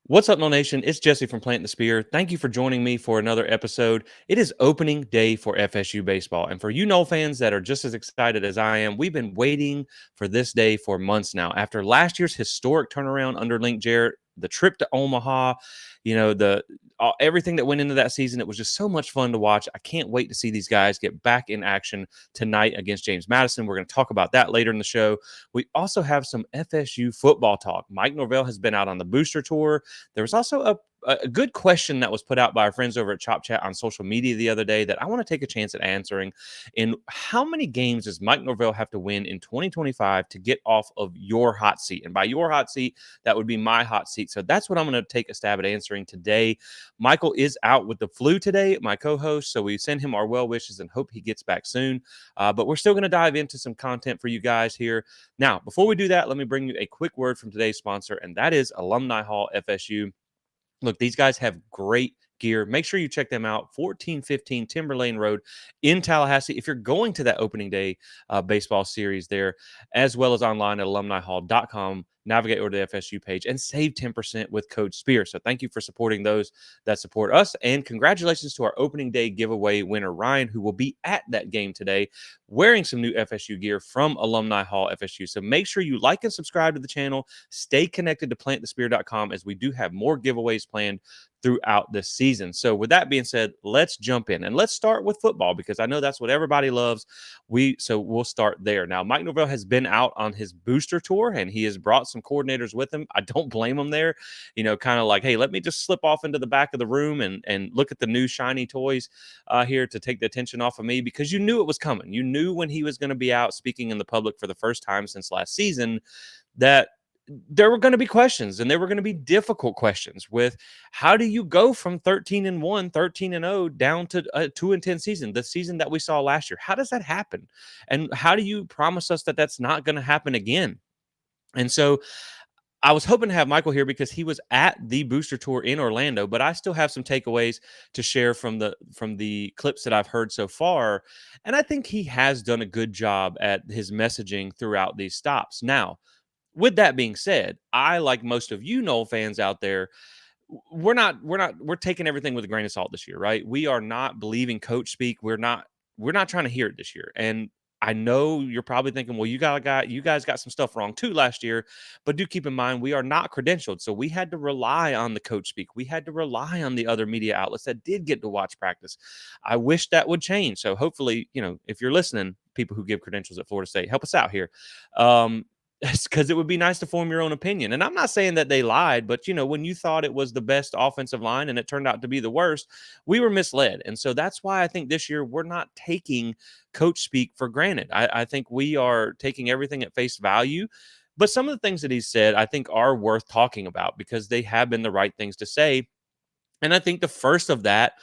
What's up, No Nation? It's Jesse from Plant the Spear. Thank you for joining me for another episode. It is opening day for FSU baseball. And for you Nole fans that are just as excited as I am, we've been waiting for this day for months now. After last year's historic turnaround under Link Jarrett, the trip to Omaha, the everything that went into that season, it was just so much fun to watch. I can't wait to see these guys get back in action tonight against James Madison. We're going to talk about that later in the show. We also have some FSU football talk. Mike Norvell has been out on the booster tour. There was also a good question that was put out by our friends over at Chop Chat on social media the other day that I want to take a chance at answering. In how many games does Mike Norvell have to win in 2025 to get off of your hot seat? And by your hot seat, that would be my hot seat. So that's what I'm going to take a stab at answering today. Michael is out with the flu today, my co-host. So we send him our well wishes and hope he gets back soon. But we're still going to dive into some content for you guys here. Now, before we do that, let me bring you a quick word from today's sponsor, and that is Alumni Hall FSU. Look, these guys have great gear. Make sure you check them out. 1415 Timber Lane Road in Tallahassee. If you're going to that opening day baseball series there, as well as online at alumnihall.com, navigate over to the FSU page and save 10% with code SPEAR. So thank you for supporting those that support us. And congratulations to our opening day giveaway winner, Ryan, who will be at that game today wearing some new FSU gear from Alumni Hall FSU. So make sure you like and subscribe to the channel. Stay connected to planttthespear.com as we do have more giveaways planned throughout this season. So with that being said, let's jump in and let's start with football because I know that's what everybody loves. So we'll start there. Now, Mike Norvell has been out on his booster tour and he has brought some coordinators with him. I don't blame him there, kind of like, hey, let me just slip off into the back of the room and look at the new shiny toys here to take the attention off of me, because you knew it was coming. You knew when he was going to be out speaking in the public for the first time since last season that there were going to be questions, and there were going to be difficult questions with how do you go from 13-1, 13-0 down to a 2-10 season, the season that we saw last year. How does that happen? And how do you promise us that that's not going to happen again? And so I was hoping to have Michael here because he was at the booster tour in Orlando, but I still have some takeaways to share from the clips that I've heard so far. And I think he has done a good job at his messaging throughout these stops. Now, with that being said, I, like most of you Noel fans out there, we're taking everything with a grain of salt this year, right? We are not believing coach speak. We're not trying to hear it this year. And I know you're probably thinking, well, you guys got some stuff wrong too last year, but do keep in mind we are not credentialed, so we had to rely on the coach speak. We had to rely on the other media outlets that did get to watch practice. I wish that would change. So hopefully, if you're listening, people who give credentials at Florida State, help us out here. Because it would be nice to form your own opinion. And I'm not saying that they lied, but when you thought it was the best offensive line and it turned out to be the worst, we were misled. And so that's why I think this year we're not taking coach speak for granted. I think we are taking everything at face value. But some of the things that he said, I think, are worth talking about because they have been the right things to say. And I think the first of that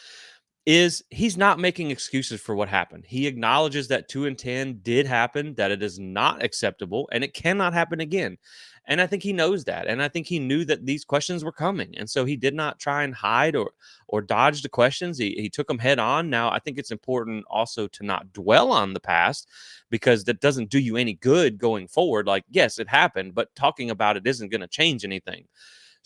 is he's not making excuses for what happened. He acknowledges that 2-10 did happen, that it is not acceptable, and it cannot happen again. And I think he knows that. And I think he knew that these questions were coming. And so he did not try and hide or dodge the questions. He took them head on. Now, I think it's important also to not dwell on the past because that doesn't do you any good going forward. Like, yes, it happened, but talking about it isn't going to change anything.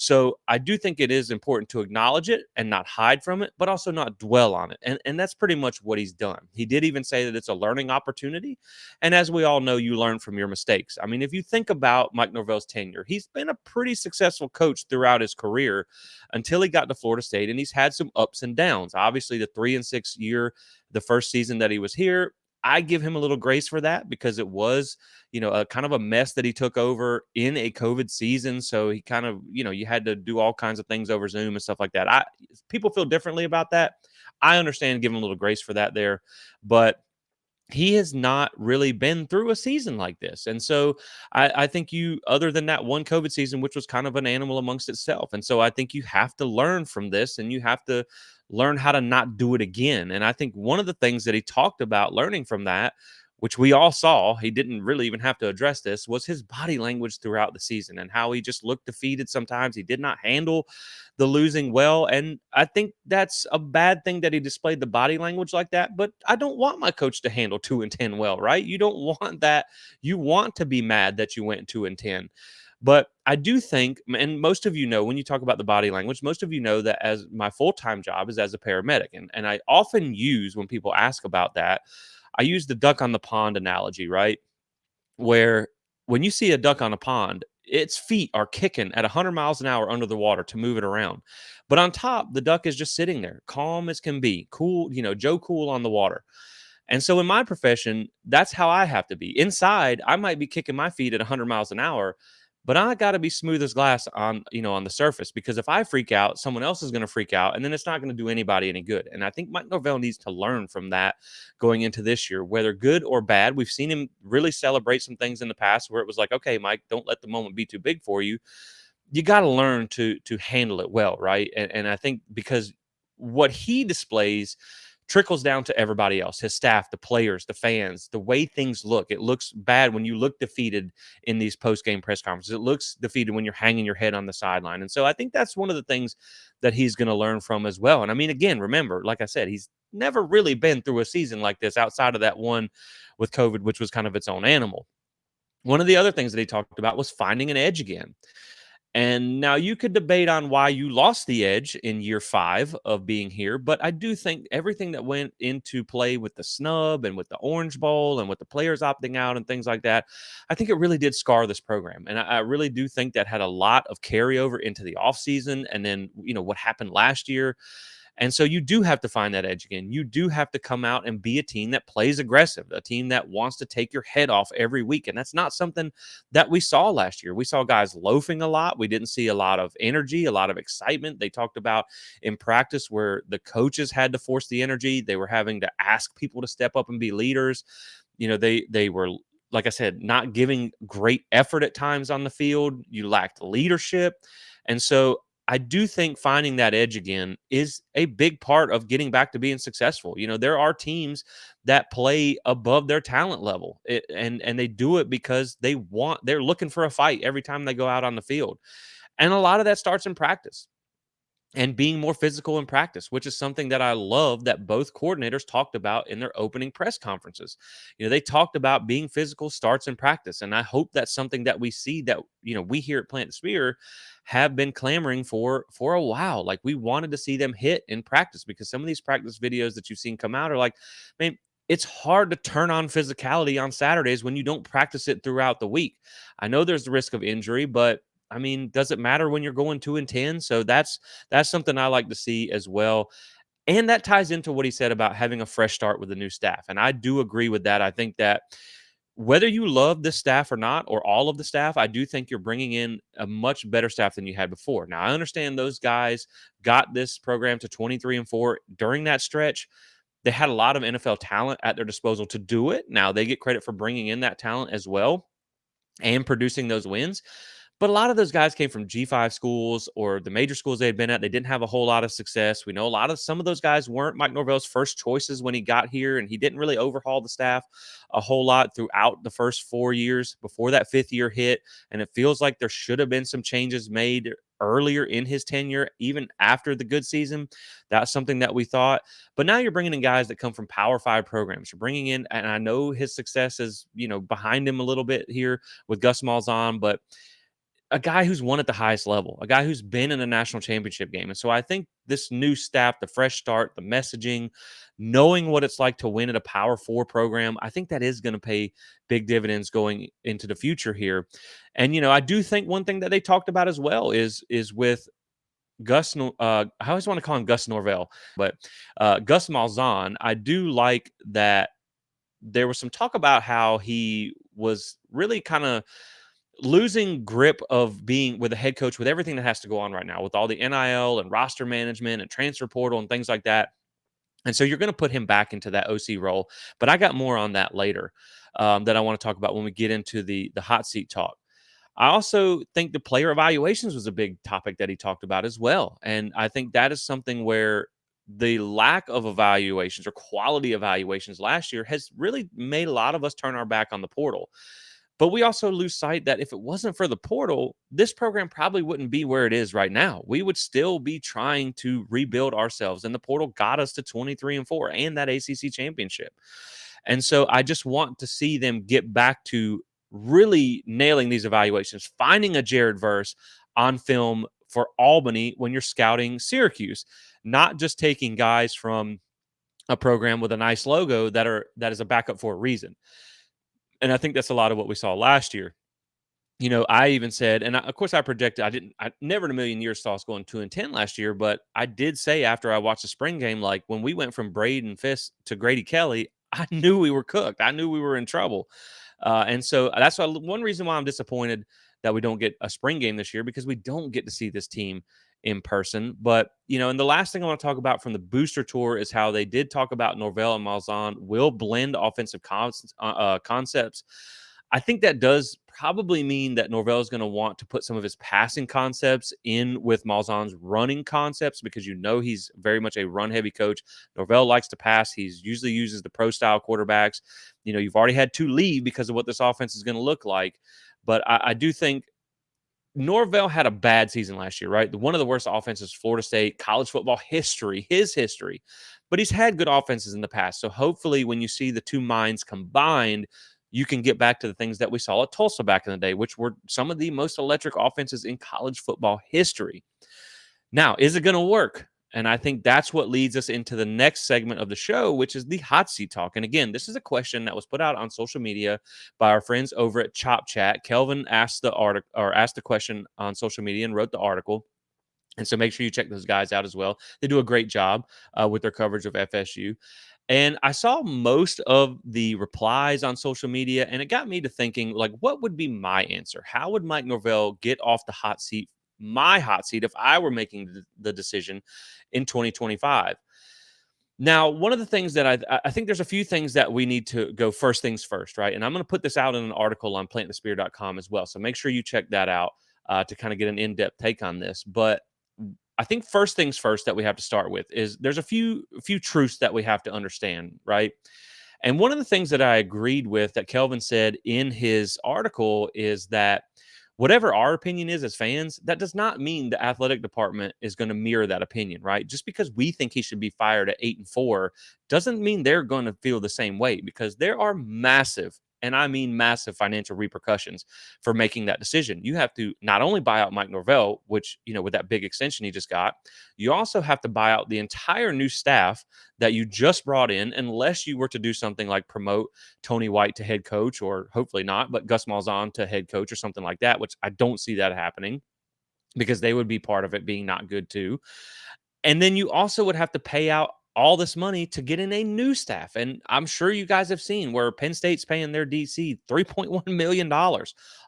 So I do think it is important to acknowledge it and not hide from it, but also not dwell on it. And that's pretty much what he's done. He did even say that it's a learning opportunity. And as we all know, you learn from your mistakes. I mean, if you think about Mike Norvell's tenure, he's been a pretty successful coach throughout his career until he got to Florida State, and he's had some ups and downs. Obviously, the 3-6 year, the first season that he was here, I give him a little grace for that because it was, a kind of a mess that he took over in a COVID season. So he kind of, you had to do all kinds of things over Zoom and stuff like that. People feel differently about that. I understand, give him a little grace for that there, but he has not really been through a season like this. And so I think other than that one COVID season, which was kind of an animal amongst itself. And so I think you have to learn from this and you have to learn how to not do it again. And I think one of the things that he talked about learning from that, which we all saw, he didn't really even have to address this, was his body language throughout the season and how he just looked defeated sometimes. He did not handle the losing well. And I think that's a bad thing that he displayed the body language like that. But I don't want my coach to handle 2-10 well, right? You don't want that. You want to be mad that you went 2-10. But I do think, and most of you know, when you talk about the body language, most of you know that as my full time job is as a paramedic. And I often use, when people ask about that, I use the duck on the pond analogy, right? Where when you see a duck on a pond, its feet are kicking at 100 miles an hour under the water to move it around. But on top, the duck is just sitting there, calm as can be, cool, Joe Cool on the water. And so in my profession, that's how I have to be. Inside, I might be kicking my feet at 100 miles an hour, but I got to be smooth as glass on the surface, because if I freak out, someone else is going to freak out, and then it's not going to do anybody any good. And I think Mike Norvell needs to learn from that going into this year, whether good or bad. We've seen him really celebrate some things in the past where it was like, okay, Mike, don't let the moment be too big for you. You got to learn to handle it well, right? And I think because what he displays trickles down to everybody else, his staff, the players, the fans, the way things look. It looks bad when you look defeated in these post-game press conferences. It looks defeated when you're hanging your head on the sideline. And so I think that's one of the things that he's going to learn from as well. And I mean, again, remember, like I said, he's never really been through a season like this outside of that one with COVID, which was kind of its own animal. One of the other things that he talked about was finding an edge again. And now you could debate on why you lost the edge in year 5 of being here, but I do think everything that went into play with the snub and with the Orange Bowl and with the players opting out and things like that, I think it really did scar this program. And I really do think that had a lot of carryover into the offseason, and then, what happened last year. And so you do have to find that edge again. You do have to come out and be a team that plays aggressive, a team that wants to take your head off every week. And that's not something that we saw last year. We saw guys loafing a lot. We didn't see a lot of energy, a lot of excitement. They talked about in practice where the coaches had to force the energy. They were having to ask people to step up and be leaders. They were, like I said, not giving great effort at times on the field. You lacked leadership. And so I do think finding that edge again is a big part of getting back to being successful. There are teams that play above their talent level, and they do it because they're looking for a fight every time they go out on the field. And a lot of that starts in practice and being more physical in practice, which is something that I love that both coordinators talked about in their opening press conferences. They talked about being physical starts in practice. And I hope that's something that we see that, we here at Plant the Spear have been clamoring for a while. Like, we wanted to see them hit in practice, because some of these practice videos that you've seen come out are like, man, it's hard to turn on physicality on Saturdays when you don't practice it throughout the week. I know there's the risk of injury, but I mean, does it matter when you're going 2-10? So that's something I like to see as well. And that ties into what he said about having a fresh start with the new staff. And I do agree with that. I think that whether you love this staff or not, or all of the staff, I do think you're bringing in a much better staff than you had before. Now, I understand those guys got this program to 23-4 during that stretch. They had a lot of NFL talent at their disposal to do it. Now, they get credit for bringing in that talent as well and producing those wins. But a lot of those guys came from G5 schools or the major schools they had been at. They didn't have a whole lot of success. We know some of those guys weren't Mike Norvell's first choices when he got here, and he didn't really overhaul the staff a whole lot throughout the first 4 years before that 5th year hit. And it feels like there should have been some changes made earlier in his tenure, even after the good season. That's something that we thought. But now you're bringing in guys that come from Power 5 programs. You're bringing in, and I know his success is, behind him a little bit here with Gus Malzahn, but a guy who's won at the highest level, a guy who's been in a national championship game. And so I think this new staff, the fresh start, the messaging, knowing what it's like to win at a Power 4 program, I think that is going to pay big dividends going into the future here. And I do think one thing that they talked about as well is with I always want to call him Gus Norvell, but Gus Malzahn. I do like that there was some talk about how he was really kind of losing grip of being with a head coach with everything that has to go on right now with all the NIL and roster management and transfer portal and things like that. And so you're going to put him back into that OC role. But I got more on that later that I want to talk about when we get into the hot seat talk. I also think the player evaluations was a big topic that he talked about as well. And I think that is something where the lack of evaluations or quality evaluations last year has really made a lot of us turn our back on the portal. But we also lose sight that if it wasn't for the portal, this program probably wouldn't be where it is right now. We would still be trying to rebuild ourselves. And the portal got us to 23-4 and that ACC championship. And so I just want to see them get back to really nailing these evaluations, finding a Jared Verse on film for Albany when you're scouting Syracuse, not just taking guys from a program with a nice logo that is a backup for a reason. And I think that's a lot of what we saw last year. I even said, and of course I projected, I never in a million years saw us going 2-10 last year, but I did say after I watched the spring game, like when we went from Braden Fisk to Grady Kelly, I knew we were cooked. I knew we were in trouble. And so that's why one reason why I'm disappointed that we don't get a spring game this year, because we don't get to see this team in person. But, and the last thing I want to talk about from the booster tour is how they did talk about Norvell and Malzahn will blend offensive concepts. I think that does probably mean that Norvell is going to want to put some of his passing concepts in with Malzahn's running concepts, because he's very much a run-heavy coach. Norvell likes to pass. He usually uses the pro-style quarterbacks. You've already had 2 leave because of what this offense is going to look like. But I do think Norvell had a bad season last year, right? One of the worst offenses Florida State college football history, his history. But he's had good offenses in the past. So hopefully when you see the 2 minds combined, you can get back to the things that we saw at Tulsa back in the day, which were some of the most electric offenses in college football history. Now, is it going to work? And I think that's what leads us into the next segment of the show, which is the hot seat talk. And again, this is a question that was put out on social media by our friends over at Chop Chat. Kelvin asked the question on social media and wrote the article. And so make sure you check those guys out as well. They do a great job with their coverage of FSU. And I saw most of the replies on social media, and it got me to thinking, like, what would be my answer? How would Mike Norvell get off the hot seat, my hot seat, if I were making the decision in 2025? Now, one of the things that I think there's a few things that we need to go first things first, right? And I'm going to put this out in an article on plantthespear.com as well. So make sure you check that out to kind of get an in-depth take on this. But I think first things first that we have to start with is there's a few truths that we have to understand, right? And one of the things that I agreed with that Kelvin said in his article is that whatever our opinion is as fans, that does not mean the athletic department is going to mirror that opinion, right? Just because we think he should be fired at 8-4 doesn't mean they're going to feel the same way, because there are massive, and I mean massive, financial repercussions for making that decision. You have to not only buy out Mike Norvell, which, with that big extension he just got, you also have to buy out the entire new staff that you just brought in, unless you were to do something like promote Tony White to head coach, or hopefully not, but Gus Malzahn to head coach or something like that, which I don't see that happening, because they would be part of it being not good too. And then you also would have to pay out all this money to get in a new staff. And I'm sure you guys have seen where Penn State's paying their DC $3.1 million.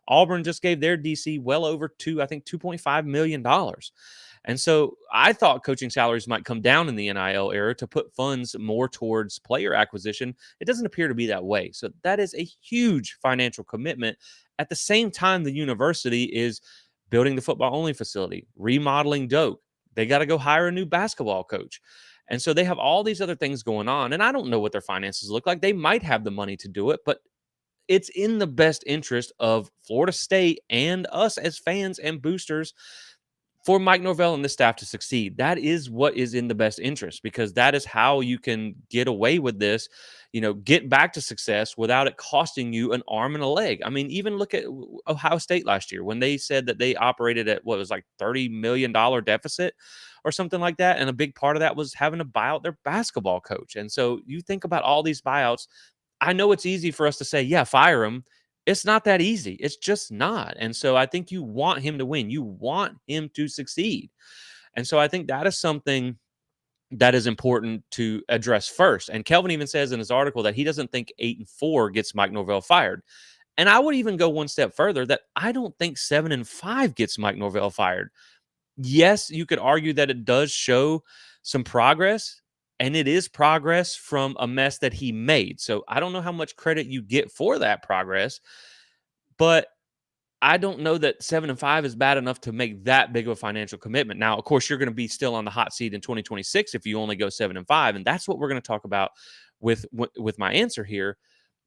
Auburn just gave their DC well over $2.5 million. And so I thought coaching salaries might come down in the NIL era to put funds more towards player acquisition. It doesn't appear to be that way. So that is a huge financial commitment. At the same time, the university is building the football only facility, remodeling Doak. They got to go hire a new basketball coach. And so they have all these other things going on. And I don't know what their finances look like. They might have the money to do it, but it's in the best interest of Florida State and us as fans and boosters for Mike Norvell and the staff to succeed. That is what is in the best interest, because that is how you can get away with this, get back to success without it costing you an arm and a leg. I mean, even look at Ohio State last year when they said that they operated at what was like $30 million deficit or something like that. And a big part of that was having to buy out their basketball coach. And so you think about all these buyouts. I know it's easy for us to say, yeah, fire him. It's not that easy. It's just not. And so I think you want him to win. You want him to succeed. And so I think that is something that is important to address first. And Kelvin even says in his article that he doesn't think 8-4 gets Mike Norvell fired. And I would even go one step further, that I don't think 7-5 gets Mike Norvell fired. Yes, you could argue that it does show some progress, and it is progress from a mess that he made. So I don't know how much credit you get for that progress, but I don't know that 7-5 is bad enough to make that big of a financial commitment. Now, of course, you're going to be still on the hot seat in 2026 if you only go 7-5, and that's what we're going to talk about with my answer here.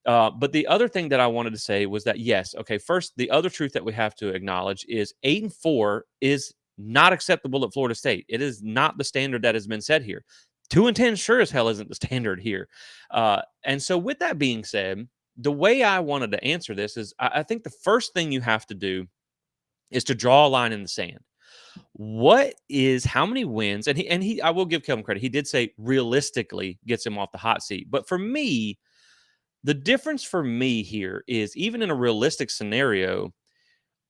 But the other thing that I wanted to say was that, yes, okay, first, the other truth that we have to acknowledge is 8-4 is not acceptable at Florida State. It is not the standard that has been set here. 2-10 sure as hell isn't the standard here. And so with that being said, the way I wanted to answer this is I think the first thing you have to do is to draw a line in the sand. What is how many wins? And he I will give Kelvin credit. He did say realistically gets him off the hot seat. But for me, the difference for me here is even in a realistic scenario,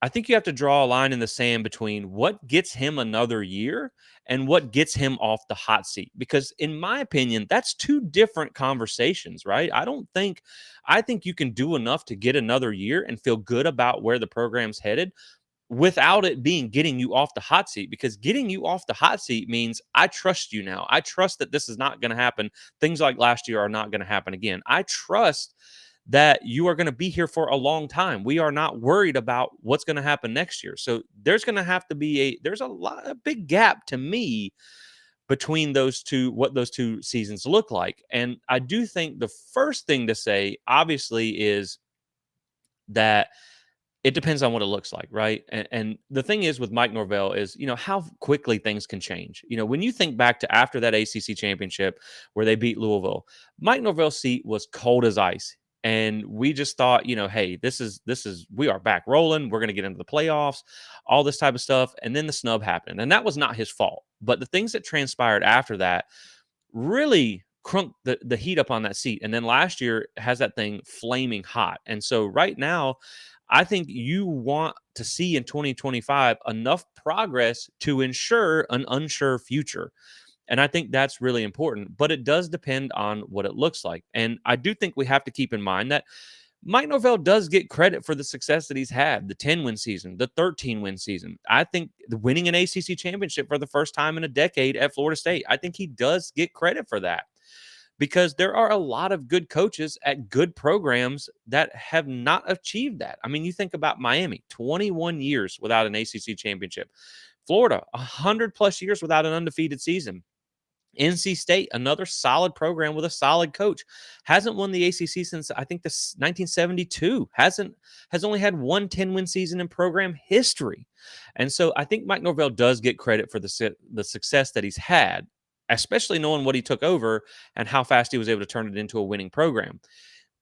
I think you have to draw a line in the sand between what gets him another year and what gets him off the hot seat. Because, in my opinion, that's two different conversations, right? I think you can do enough to get another year and feel good about where the program's headed without it being getting you off the hot seat, because getting you off the hot seat means I trust you now. I trust that this is not going to happen. Things like last year are not going to happen again. I trust that you are going to be here for a long time. We are not worried about what's going to happen next year. So there's going to have to be a big gap to me between those two, what those two seasons look like. And I do think the first thing to say obviously is that it depends on what it looks like, right? And the thing is with Mike Norvell is, how quickly things can change. When you think back to after that ACC championship where they beat Louisville, Mike Norvell's seat was cold as ice. And we just thought, hey, we are back rolling. We're going to get into the playoffs, all this type of stuff. And then the snub happened. And that was not his fault. But the things that transpired after that really crunk the heat up on that seat. And then last year has that thing flaming hot. And so right now, I think you want to see in 2025 enough progress to ensure an unsure future. And I think that's really important, but it does depend on what it looks like. And I do think we have to keep in mind that Mike Norvell does get credit for the success that he's had, the 10-win season, the 13-win season. I think winning an ACC championship for the first time in a decade at Florida State, I think he does get credit for that, because there are a lot of good coaches at good programs that have not achieved that. I mean, you think about Miami, 21 years without an ACC championship. Florida, 100 plus years without an undefeated season. NC State, another solid program with a solid coach, hasn't won the ACC since I think this 1972. Has only had one 10-win season in program history, and so I think Mike Norvell does get credit for the success that he's had, especially knowing what he took over and how fast he was able to turn it into a winning program.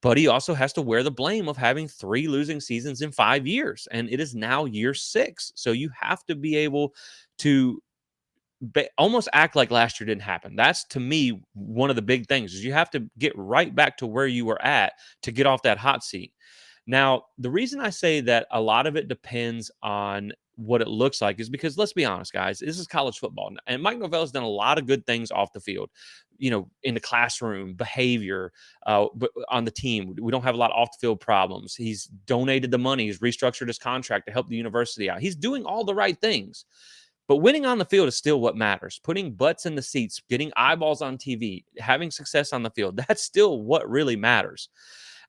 But he also has to wear the blame of having 3 losing seasons in 5 years, and it is now year 6. So you have to be able to almost act like last year didn't happen. That's, to me, one of the big things is you have to get right back to where you were at to get off that hot seat. Now, the reason I say that a lot of it depends on what it looks like is because, let's be honest, guys, this is college football. And Mike Norvell has done a lot of good things off the field, in the classroom, behavior, but on the team. We don't have a lot of off the field problems. He's donated the money. He's restructured his contract to help the university out. He's doing all the right things. But winning on the field is still what matters. Putting butts in the seats, getting eyeballs on TV, having success on the field, that's still what really matters.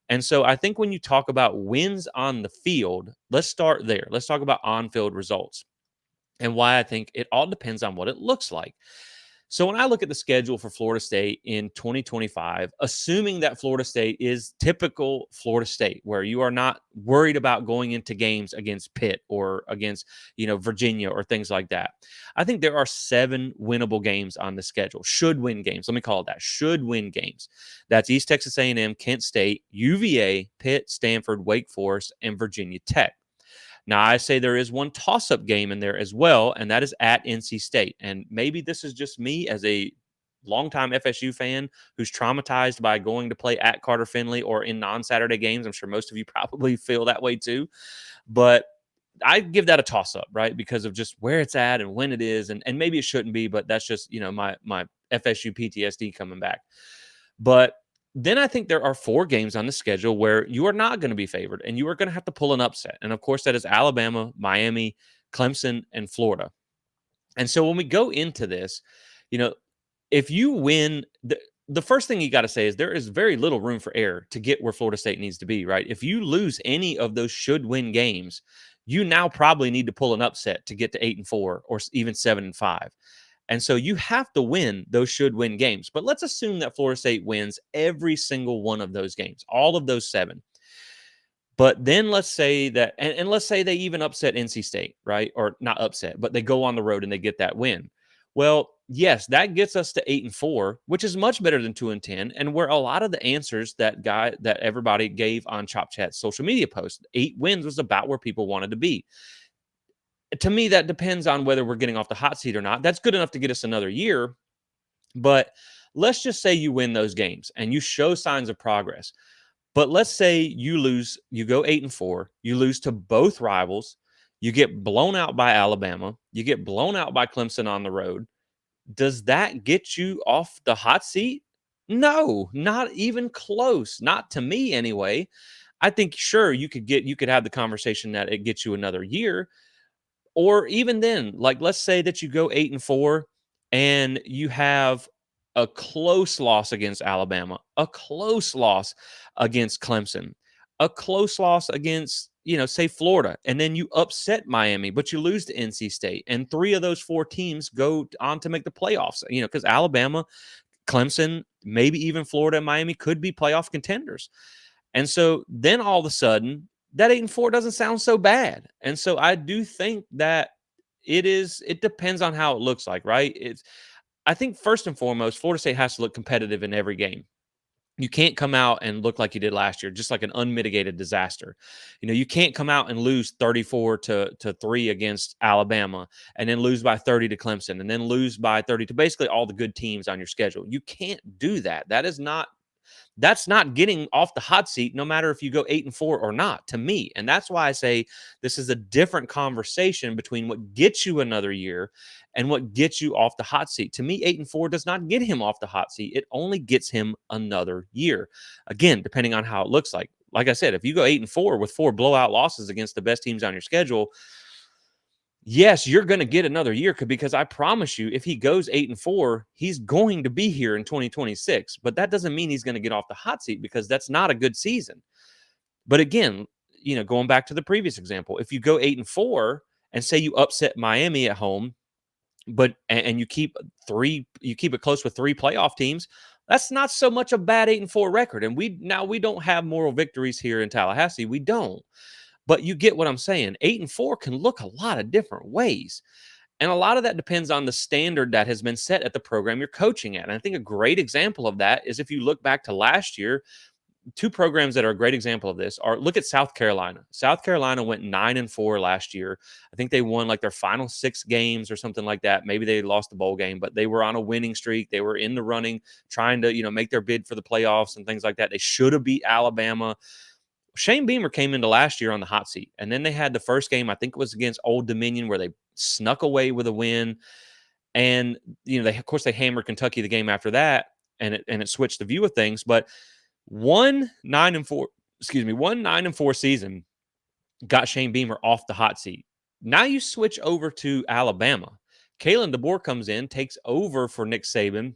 And so I think when you talk about wins on the field, let's start there. Let's talk about on-field results and why I think it all depends on what it looks like. So when I look at the schedule for Florida State in 2025, assuming that Florida State is typical Florida State, where you are not worried about going into games against Pitt or against, Virginia or things like that, I think there are 7 winnable games on the schedule. Should win games. Let me call it that. Should win games. That's East Texas A&M, Kent State, UVA, Pitt, Stanford, Wake Forest, and Virginia Tech. Now, I say there is one toss-up game in there as well, and that is at NC State. And maybe this is just me as a longtime FSU fan who's traumatized by going to play at Carter Finley or in non-Saturday games. I'm sure most of you probably feel that way too. But I give that a toss-up, right? Because of just where it's at and when it is. And maybe it shouldn't be, but that's just, my FSU PTSD coming back. But then I think there are 4 games on the schedule where you are not going to be favored and you are going to have to pull an upset. And of course, that is Alabama, Miami, Clemson, and Florida. And so when we go into this, you know, if you win, the first thing you got to say is there is very little room for error to get where Florida State needs to be, right? If you lose any of those should win games, you now probably need to pull an upset to get to 8-4 or even 7-5. And so you have to win those should win games. But let's assume that Florida State wins every single one of those games, all of those 7. But then let's say that, and let's say they even upset NC State, right? Or not upset, but they go on the road and they get that win. Well, yes, that gets us to 8-4, which is much better than 2-10, and where a lot of the answers that everybody gave on Chop Chat's social media post, 8 wins was about where people wanted to be. To me, that depends on whether we're getting off the hot seat or not. That's good enough to get us another year, but let's just say you win those games and you show signs of progress. But let's say you lose, you go 8-4, you lose to both rivals, you get blown out by Alabama, you get blown out by Clemson on the road. Does that get you off the hot seat? No, not even close. Not to me anyway. I think sure you could have the conversation that it gets you another year, or even then, like let's say that you go 8-4 and you have a close loss against Alabama, a close loss against Clemson, a close loss against, say Florida, and then you upset Miami, but you lose to NC State. And three of those four teams go on to make the playoffs, because Alabama, Clemson, maybe even Florida and Miami could be playoff contenders. And so then all of a sudden, that 8-4 doesn't sound so bad. And so I do think that it depends on how it looks like, right? I think first and foremost, Florida State has to look competitive in every game. You can't come out and look like you did last year, just like an unmitigated disaster. You can't come out and lose 34 to 3 against Alabama and then lose by 30 to Clemson and then lose by 30 to basically all the good teams on your schedule. You can't do that. That's not getting off the hot seat, no matter if you go 8-4 or not, to me. And that's why I say this is a different conversation between what gets you another year and what gets you off the hot seat. To me, 8-4 does not get him off the hot seat. It only gets him another year. Again, depending on how it looks like. Like I said, if you go 8-4 with 4 blowout losses against the best teams on your schedule, yes, you're going to get another year, because I promise you, if he goes 8-4, he's going to be here in 2026. But that doesn't mean he's going to get off the hot seat, because that's not a good season. But again, going back to the previous example, if you go 8-4 and say you upset Miami at home, but and you keep it close with 3 playoff teams, that's not so much a bad 8-4 record. And we don't have moral victories here in Tallahassee. We don't. But you get what I'm saying. 8-4 can look a lot of different ways. And a lot of that depends on the standard that has been set at the program you're coaching at. And I think a great example of that is if you look back to last year, 2 programs that are a great example of this are, look at South Carolina. South Carolina went 9-4 last year. I think they won like their final 6 games or something like that. Maybe they lost the bowl game, but they were on a winning streak. They were in the running, trying to, make their bid for the playoffs and things like that. They should have beat Alabama. Shane Beamer came into last year on the hot seat, and then they had the first game, I think it was against Old Dominion, where they snuck away with a win. And they hammered Kentucky the game after that, and it switched the view of things. But one 9-4 season got Shane Beamer off the hot seat. Now you switch over to Alabama. Kalen DeBoer comes in, takes over for Nick Saban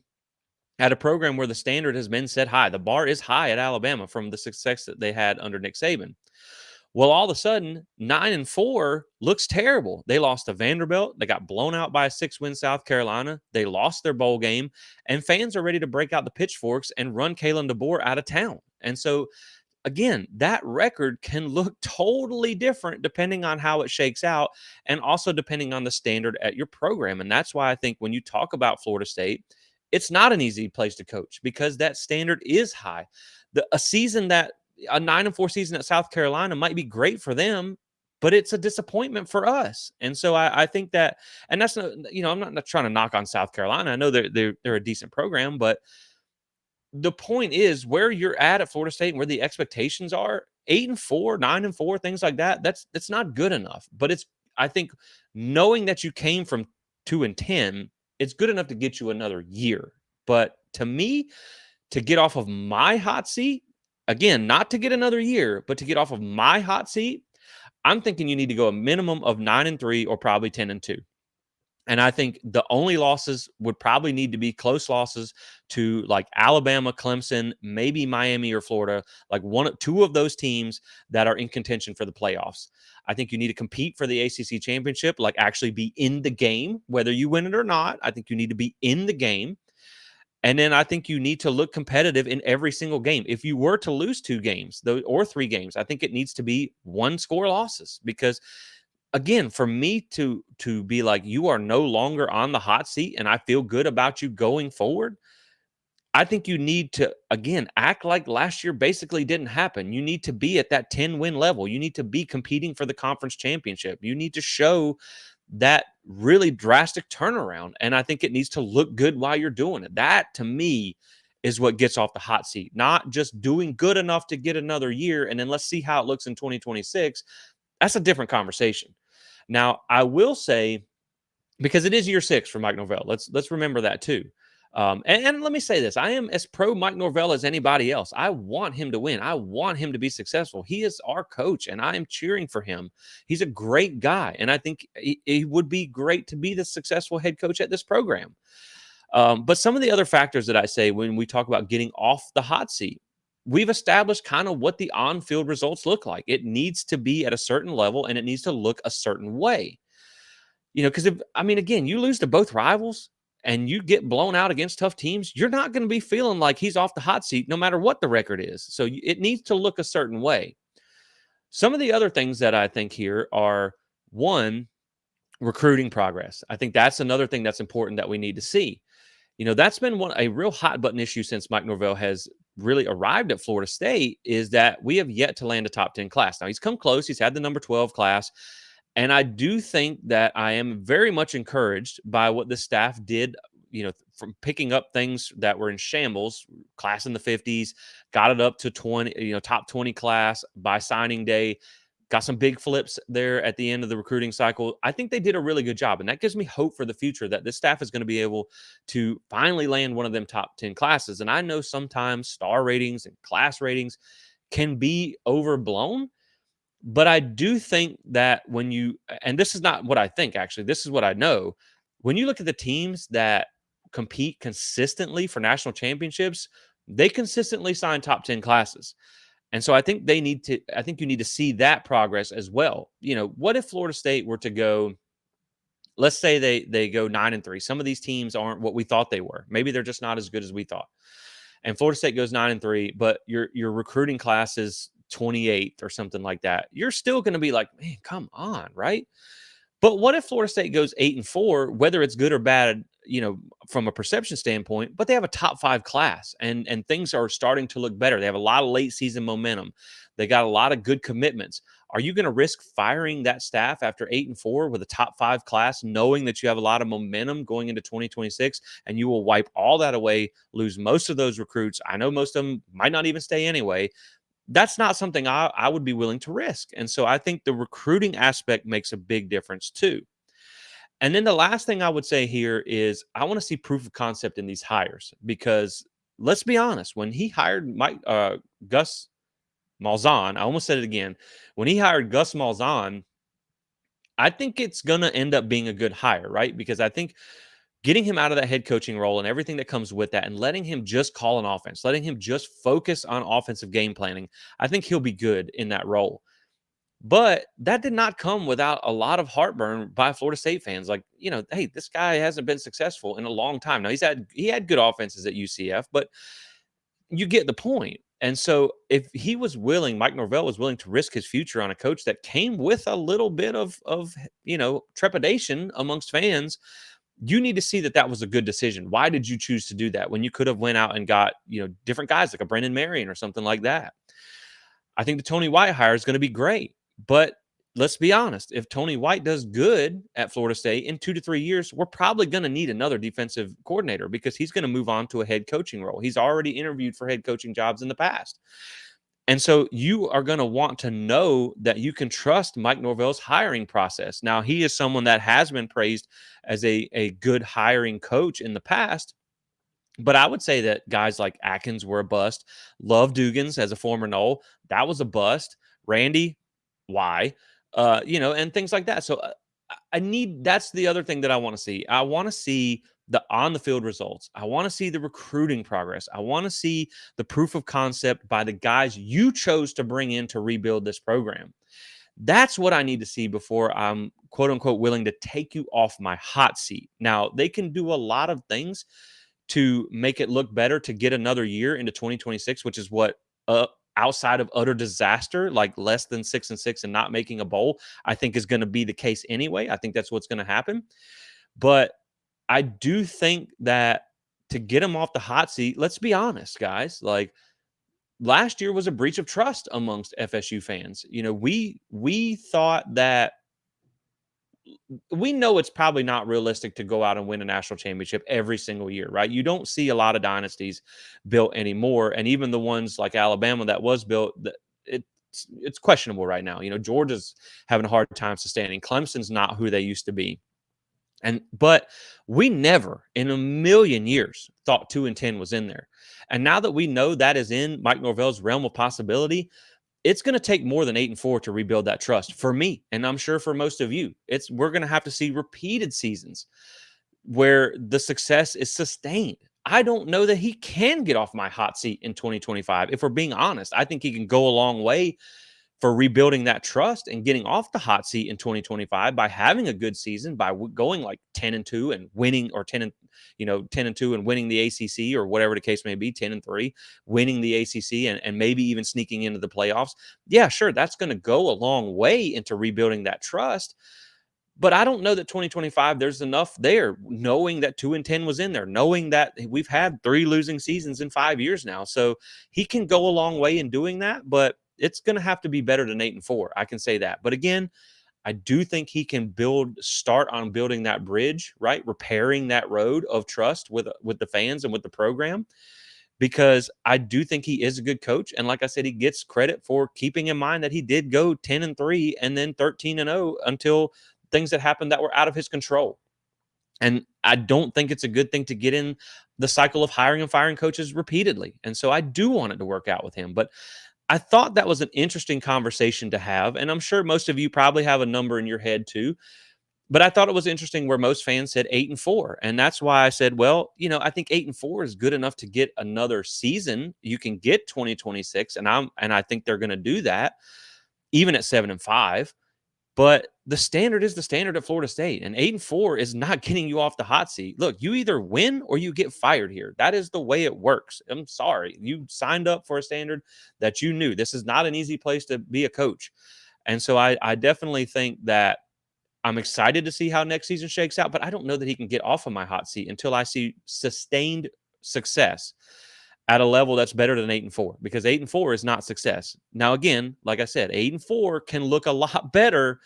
at a program where the standard has been set high. The bar is high at Alabama from the success that they had under Nick Saban. Well, all of a sudden, 9-4 looks terrible. They lost to Vanderbilt. They got blown out by a 6-win South Carolina. They lost their bowl game, and fans are ready to break out the pitchforks and run Kalen DeBoer out of town. And so, again, that record can look totally different depending on how it shakes out, and also depending on the standard at your program. And that's why I think when you talk about Florida State, it's not an easy place to coach, because that standard is high. A 9-4 season at South Carolina might be great for them, but it's a disappointment for us. And so I think that, and that's not, I'm not trying to knock on South Carolina. I know they're a decent program, but the point is where you're at Florida State and where the expectations are. 8-4, 9-4, things like that. That's not good enough. But I think knowing that you came from 2-10, it's good enough to get you another year. But to me, to get off of my hot seat, again, not to get another year, but to get off of my hot seat, I'm thinking you need to go a minimum of 9-3 or probably 10-2. And I think the only losses would probably need to be close losses to like Alabama, Clemson, maybe Miami or Florida, like two of those teams that are in contention for the playoffs. I think you need to compete for the ACC championship, like actually be in the game, whether you win it or not. I think you need to be in the game. And then I think you need to look competitive in every single game. If you were to lose 2 games or 3 games, I think it needs to be 1-score losses, because again, for me to be like, you are no longer on the hot seat and I feel good about you going forward, I think you need to, again, act like last year basically didn't happen. You need to be at that 10-win level. You need to be competing for the conference championship. You need to show that really drastic turnaround. And I think it needs to look good while you're doing it. That, to me, is what gets off the hot seat, not just doing good enough to get another year and then let's see how it looks in 2026. That's a different conversation. Now, I will say, because it is year 6 for Mike Norvell. Let's remember that too. And let me say this: I am as pro Mike Norvell as anybody else. I want him to win. I want him to be successful. He is our coach, and I am cheering for him. He's a great guy, and I think he would be great to be the successful head coach at this program. But some of the other factors that I say when we talk about getting off the hot seat, we've established kind of what the on-field results look like. It needs to be at a certain level, and it needs to look a certain way. Because if I mean, again, you lose to both rivals and you get blown out against tough teams, you're not going to be feeling like he's off the hot seat no matter what the record is. So it needs to look a certain way. Some of the other things that I think here are, one, recruiting progress. I think that's another thing that's important that we need to see. That's been a real hot button issue since Mike Norvell has really arrived at Florida State, is that we have yet to land a top 10 class. Now, he's come close. He's had the number 12 class. And I do think that I am very much encouraged by what the staff did, from picking up things that were in shambles, class in the 50s, got it up to 20, top 20 class by signing day, got some big flips there at the end of the recruiting cycle. I think they did a really good job. And that gives me hope for the future that this staff is going to be able to finally land one of them top 10 classes. And I know sometimes star ratings and class ratings can be overblown. But I do think that and this is not what I think, actually, this is what I know. When you look at the teams that compete consistently for national championships, they consistently sign top 10 classes. And so I think I think you need to see that progress as well. What if Florida State were to go, let's say they go 9-3. Some of these teams aren't what we thought they were. Maybe they're just not as good as we thought. And Florida State goes 9-3, but your recruiting class is 28th or something like that. You're still going to be like, man, come on, right? But what if Florida State goes 8-4, whether it's good or bad, from a perception standpoint, but they have a top 5 class and things are starting to look better. They have a lot of late season momentum. They got a lot of good commitments. Are you going to risk firing that staff after 8-4 with a top 5 class, knowing that you have a lot of momentum going into 2026 and you will wipe all that away, lose most of those recruits? I know most of them might not even stay anyway. That's not something I would be willing to risk. And so I think the recruiting aspect makes a big difference too. And then the last thing I would say here is I want to see proof of concept in these hires, because let's be honest, when he hired Gus Malzahn, I almost said it again. When he hired Gus Malzahn, I think it's going to end up being a good hire, right? Because I think getting him out of that head coaching role and everything that comes with that and letting him just call an offense, letting him just focus on offensive game planning, I think he'll be good in that role. But that did not come without a lot of heartburn by Florida State fans. Like, hey, this guy hasn't been successful in a long time. Now he had good offenses at UCF, but you get the point. And so if he was willing, Mike Norvell was willing to risk his future on a coach that came with a little bit of trepidation amongst fans, you need to see that that was a good decision. Why did you choose to do that when you could have went out and got, different guys like a Brendan Marion or something like that? I think the Tony White hire is going to be great, but let's be honest. If Tony White does good at Florida State in 2 to 3 years, we're probably going to need another defensive coordinator because he's going to move on to a head coaching role. He's already interviewed for head coaching jobs in the past. And so you are going to want to know that you can trust Mike Norvell's hiring process. Now, he is someone that has been praised as a good hiring coach in the past. But I would say that guys like Atkins were a bust. Love Dugans as a former Knoll, that was a bust. Randy, why? And things like that. So that's the other thing that I want to see. I want to see the on the field results. I want to see the recruiting progress. I want to see the proof of concept by the guys you chose to bring in to rebuild this program. That's what I need to see before I'm quote unquote willing to take you off my hot seat. Now, they can do a lot of things to make it look better to get another year into 2026, which is what outside of utter disaster, like less than 6-6 and not making a bowl, I think is going to be the case anyway. I think that's what's going to happen. But I do think that to get him off the hot seat, let's be honest, guys, like last year was a breach of trust amongst FSU fans. We thought that we know it's probably not realistic to go out and win a national championship every single year, right? You don't see a lot of dynasties built anymore, and even the ones like Alabama that was built, it's questionable right now. Georgia's having a hard time sustaining. Clemson's not who they used to be, but we never in a million years thought 2-10 was in there, and now that we know that is in Mike Norvell's realm of possibility, it's going to take more than 8-4 to rebuild that trust for me, and I'm sure for most of you. We're going to have to see repeated seasons where the success is sustained. I don't know that he can get off my hot seat in 2025. If we're being honest, I think he can go a long way for rebuilding that trust and getting off the hot seat in 2025 by having a good season, by going like 10-2 and winning, or 10-2 and winning the ACC, or whatever the case may be, 10-3, winning the ACC, and maybe even sneaking into the playoffs. Yeah, sure, that's going to go a long way into rebuilding that trust. But I don't know that 2025 there's enough there, knowing that 2-10 was in there, knowing that we've had 3 losing seasons in 5 years now. So he can go a long way in doing that, but it's going to have to be better than 8-4. I can say that. But again, I do think he can start on building that bridge, right? Repairing that road of trust with the fans and with the program, because I do think he is a good coach. And like I said, he gets credit for keeping in mind that he did go 10-3 and then 13-0 until things that happened that were out of his control. And I don't think it's a good thing to get in the cycle of hiring and firing coaches repeatedly. And so I do want it to work out with him. But I thought that was an interesting conversation to have. And I'm sure most of you probably have a number in your head too. But I thought it was interesting where most fans said 8-4. And that's why I said, well, I think 8-4 is good enough to get another season. You can get 2026. And I think they're going to do that even at 7-5. But the standard is the standard at Florida State, and 8-4 is not getting you off the hot seat. Look, you either win or you get fired here. That is the way it works. I'm sorry. You signed up for a standard that you knew. This is not an easy place to be a coach. And so I definitely think that I'm excited to see how next season shakes out, but I don't know that he can get off of my hot seat until I see sustained success at a level that's better than 8-4, because 8-4 is not success. Now, again, like I said, 8-4 can look a lot better,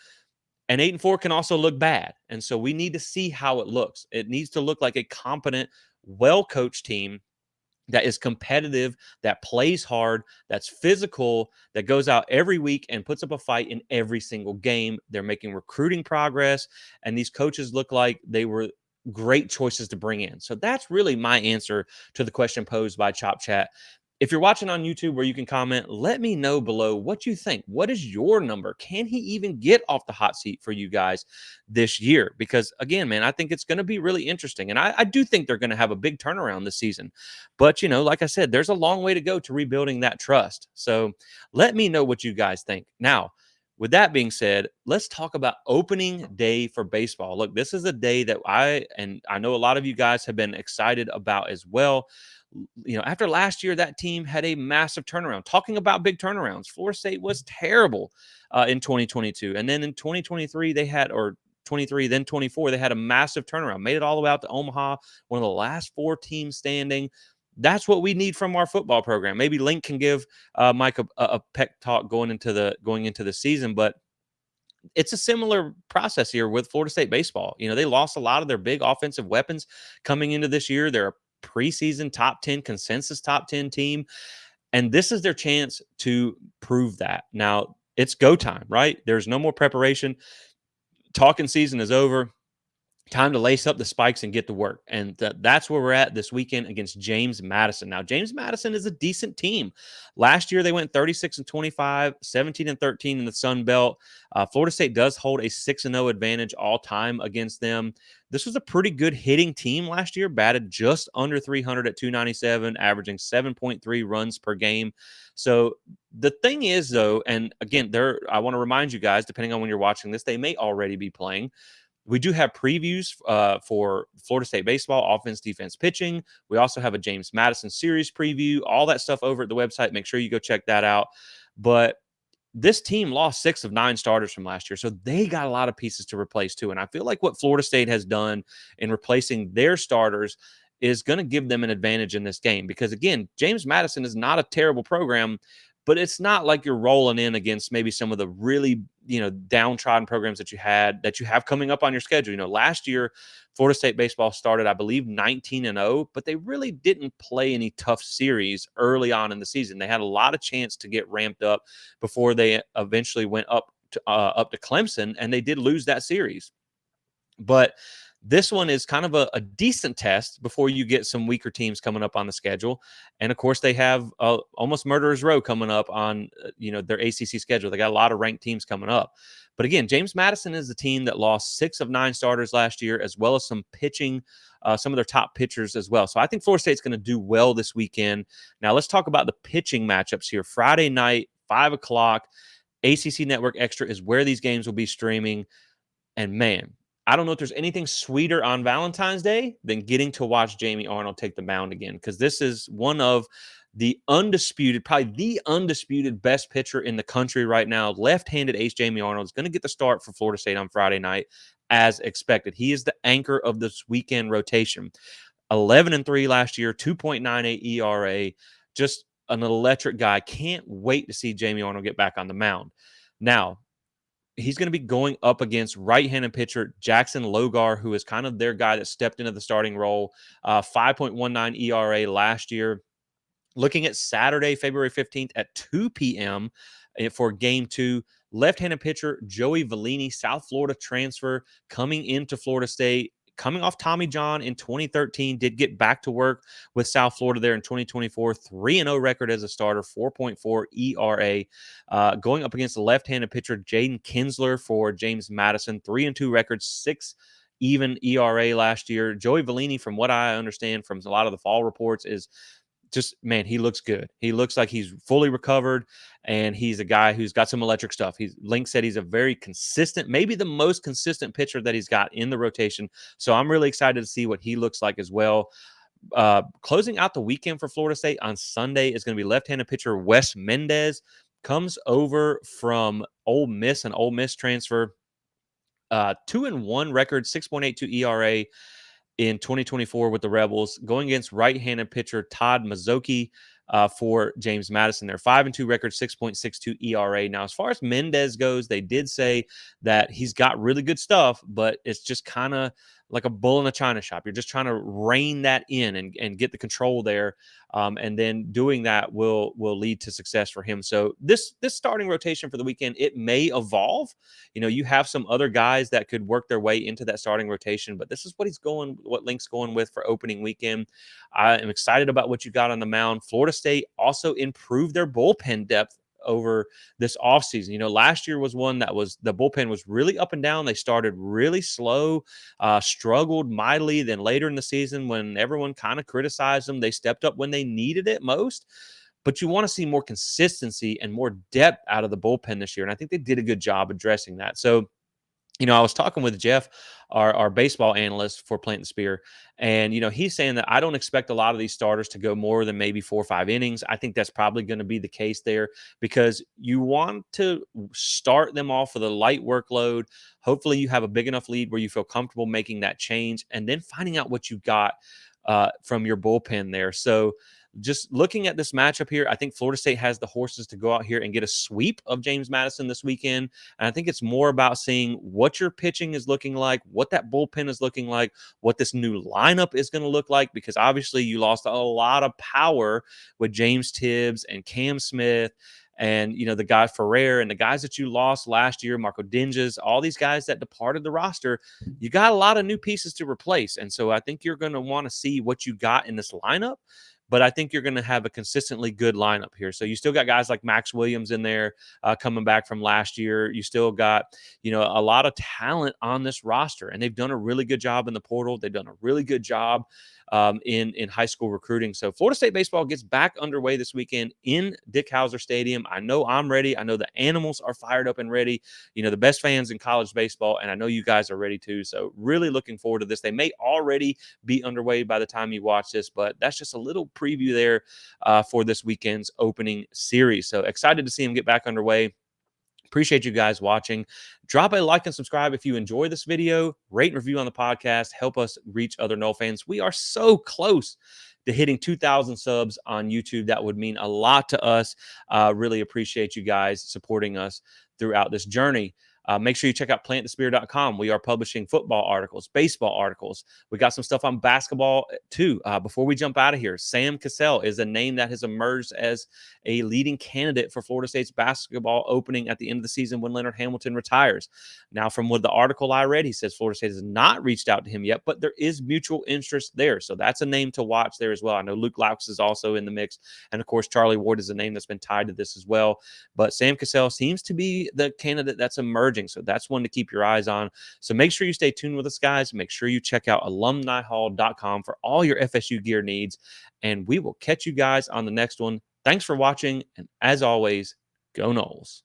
and 8-4 can also look bad. And so we need to see how it looks. It needs to look like a competent, well-coached team that is competitive, that plays hard, that's physical, that goes out every week and puts up a fight in every single game. They're making recruiting progress, and these coaches look like they were great choices to bring in. So that's really my answer to the question posed by Chop Chat. If you're watching on YouTube where you can comment, let me know below what you think. What is your number? Can he even get off the hot seat for you guys this year? Because again, man, I think it's going to be really interesting. And I do think they're going to have a big turnaround this season. But, like I said, there's a long way to go to rebuilding that trust. So let me know what you guys think. Now, with that being said, let's talk about opening day for baseball. Look, this is a day that I know a lot of you guys have been excited about as well. After last year, that team had a massive turnaround. Talking about big turnarounds, Florida State was terrible in 2022. And then in 2023, or 23, then 24, they had a massive turnaround, made it all the way out to Omaha, one of the last 4 teams standing. That's what we need from our football program. Maybe Link can give Mike a pep talk going into the season, but it's a similar process here with Florida State baseball. They lost a lot of their big offensive weapons coming into this year. They're a preseason top 10, consensus top 10 team, and this is their chance to prove that. Now, it's go time, right? There's no more preparation. Talking season is over. Time to lace up the spikes and get to work. And that's where we're at this weekend against James Madison. Now, James Madison is a decent team. Last year, they went 36-25, 17-13 in the Sun Belt. Florida State does hold a 6-0 advantage all time against them. This was a pretty good hitting team last year, batted just under 300 at 297, averaging 7.3 runs per game. So the thing is, though, and again, I want to remind you guys, depending on when you're watching this, they may already be playing. We do have previews for Florida State baseball, offense, defense, pitching. We also have a James Madison series preview, all that stuff over at the website. Make sure you go check that out. But this team lost 6 of 9 starters from last year, so they got a lot of pieces to replace too. And I feel like what Florida State has done in replacing their starters is going to give them an advantage in this game because, again, James Madison is not a terrible program, but it's not like you're rolling in against maybe some of the really, downtrodden programs that you have coming up on your schedule. Last year Florida State baseball started, I believe, 19-0, but they really didn't play any tough series early on in the season. They had a lot of chance to get ramped up before they eventually went up to Clemson, and they did lose that series. But this one is kind of a decent test before you get some weaker teams coming up on the schedule. And of course, they have almost murderer's row coming up on their ACC schedule. They got a lot of ranked teams coming up. But again, James Madison is the team that lost 6 of 9 starters last year, as well as some pitching, some of their top pitchers as well. So I think Florida State's going to do well this weekend. Now let's talk about the pitching matchups here. Friday night, 5 o'clock, ACC Network Extra is where these games will be streaming. And man, I don't know if there's anything sweeter on Valentine's Day than getting to watch Jamie Arnold take the mound again, because this is one of probably the undisputed best pitcher in the country right now. Left-handed ace Jamie Arnold is going to get the start for Florida State on Friday night as expected. He is the anchor of this weekend rotation. 11-3 last year, 2.98 ERA, just an electric guy. Can't wait to see Jamie Arnold get back on the mound. Now, he's going to be going up against right-handed pitcher Jackson Logar, who is kind of their guy that stepped into the starting role. 5.19 ERA last year. Looking at Saturday, February 15th at 2 p.m. for Game 2, left-handed pitcher Joey Vellini, South Florida transfer, coming into Florida State. Coming off Tommy John in 2013, did get back to work with South Florida there in 2024. 3-0 record as a starter, 4.4 ERA. Going up against the left-handed pitcher Jaden Kinsler for James Madison. 3-2 record, 6 even ERA last year. Joey Vellini, from what I understand from a lot of the fall reports, is just, man, he looks good. He looks like he's fully recovered, and he's a guy who's got some electric stuff. Link said he's a very consistent, maybe the most consistent pitcher that he's got in the rotation. So I'm really excited to see what he looks like as well. Closing out the weekend for Florida State on Sunday is going to be left-handed pitcher Wes Mendez. Comes over from Ole Miss, an Ole Miss transfer. 2-1 record, 6.82 ERA. In 2024 with the Rebels, going against right-handed pitcher Todd Mazzocchi for James Madison. Their 5-2 record, 6.62 ERA. Now, as far as Mendez goes, they did say that he's got really good stuff, but it's just kind of like a bull in a china shop. You're just trying to rein that in and get the control there. And then doing that will lead to success for him. So this starting rotation for the weekend, it may evolve. You have some other guys that could work their way into that starting rotation, but this is what Link's going with for opening weekend. I am excited about what you got on the mound. Florida State also improved their bullpen depth over this offseason. Last year was one that the bullpen was really up and down. They started really slow, struggled mightily. Then later in the season, when everyone kind of criticized them, they stepped up when they needed it most. But you want to see more consistency and more depth out of the bullpen this year. And I think they did a good job addressing that. So, I was talking with Jeff, our baseball analyst for Plant the Spear, and, he's saying that I don't expect a lot of these starters to go more than maybe 4 or 5 innings. I think that's probably going to be the case there because you want to start them off with a light workload. Hopefully you have a big enough lead where you feel comfortable making that change and then finding out what you got from your bullpen there. So, just looking at this matchup here, I think Florida State has the horses to go out here and get a sweep of James Madison this weekend. And I think it's more about seeing what your pitching is looking like, what that bullpen is looking like, what this new lineup is going to look like, because obviously you lost a lot of power with James Tibbs and Cam Smith and, the guy Ferrer and the guys that you lost last year, Marco Dinges, all these guys that departed the roster. You got a lot of new pieces to replace. And so I think you're going to want to see what you got in this lineup but I think you're going to have a consistently good lineup here. So you still got guys like Max Williams in there coming back from last year. You still got, a lot of talent on this roster, and they've done a really good job in the portal. They've done a really good job in high school recruiting. So Florida State baseball gets back underway this weekend in Dick Howser Stadium. I know I'm ready. I know the animals are fired up and ready. The best fans in college baseball, and I know you guys are ready too. So really looking forward to this. They may already be underway by the time you watch this, but that's just a little preview there for this weekend's opening series. So excited to see them get back underway. Appreciate you guys watching. Drop a like and subscribe if you enjoy this video. Rate and review on the podcast. Help us reach other Noll fans. We are so close to hitting 2,000 subs on YouTube. That would mean a lot to us. Really appreciate you guys supporting us throughout this journey. Make sure you check out plantthespear.com. We are publishing football articles, baseball articles. We got some stuff on basketball too. Before we jump out of here, Sam Cassell is a name that has emerged as a leading candidate for Florida State's basketball opening at the end of the season when Leonard Hamilton retires. Now, from what the article I read, he says Florida State has not reached out to him yet, but there is mutual interest there. So that's a name to watch there as well. I know Luke Laux is also in the mix. And of course, Charlie Ward is a name that's been tied to this as well. But Sam Cassell seems to be the candidate that's emerging. So that's one to keep your eyes on. So make sure you stay tuned with us, guys. Make sure you check out alumnihall.com for all your FSU gear needs. And we will catch you guys on the next one. Thanks for watching. And as always, go Noles.